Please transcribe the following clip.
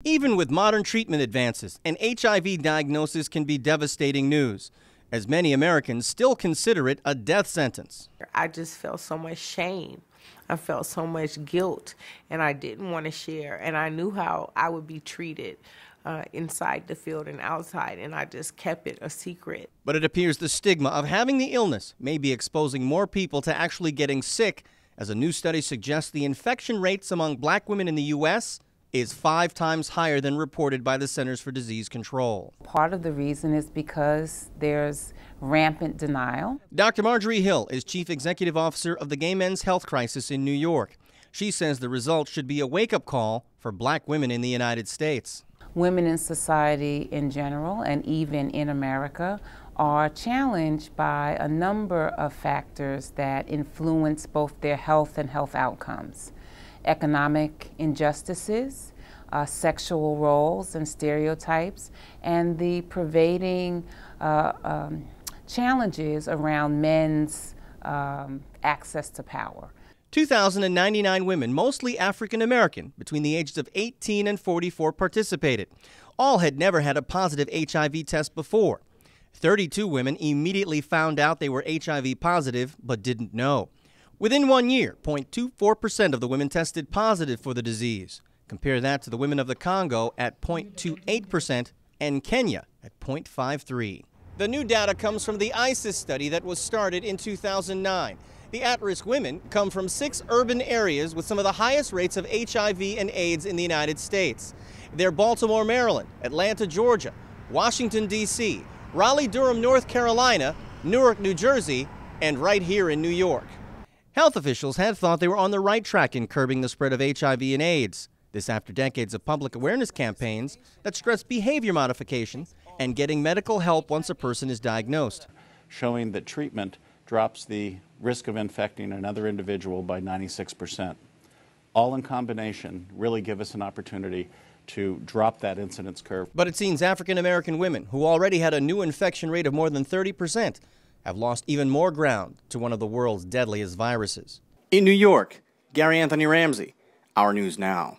Even with modern treatment advances, an HIV diagnosis can be devastating news, as many Americans still consider it a death sentence. I just felt so much shame. I felt so much guilt, and I didn't want to share. And I knew how I would be treated inside the field and outside, and I just kept it a secret. But it appears the stigma of having the illness may be exposing more people to actually getting sick, as a new study suggests the infection rates among black women in the U.S. is 5 times higher than reported by the Centers for Disease Control. Part of the reason is because there's rampant denial. Dr. Marjorie Hill is Chief Executive Officer of the Gay Men's Health Crisis in New York. She says the results should be a wake-up call for black women in the United States. Women in society in general, and even in America, are challenged by a number of factors that influence both their health and health outcomes. Economic injustices, sexual roles and stereotypes, and the pervading challenges around men's access to power. 2,099 women, mostly African American, between the ages of 18 and 44 participated. All had never had a positive HIV test before. 32 women immediately found out they were HIV positive but didn't know. Within 1 year, 0.24% of the women tested positive for the disease. Compare that to the women of the Congo at 0.28% and Kenya at 0.53%. The new data comes from the ISIS study that was started in 2009. The at-risk women come from 6 urban areas with some of the highest rates of HIV and AIDS in the United States. They're Baltimore, Maryland, Atlanta, Georgia, Washington, D.C., Raleigh-Durham, North Carolina, Newark, New Jersey, and right here in New York. Health officials had thought they were on the right track in curbing the spread of HIV and AIDS. This after decades of public awareness campaigns that stress behavior modification and getting medical help once a person is diagnosed. Showing that treatment drops the risk of infecting another individual by 96%. All in combination really give us an opportunity to drop that incidence curve. But it seems African American women, who already had a new infection rate of more than 30%, have lost even more ground to one of the world's deadliest viruses. In New York, Gary Anthony Ramsey, Our News Now.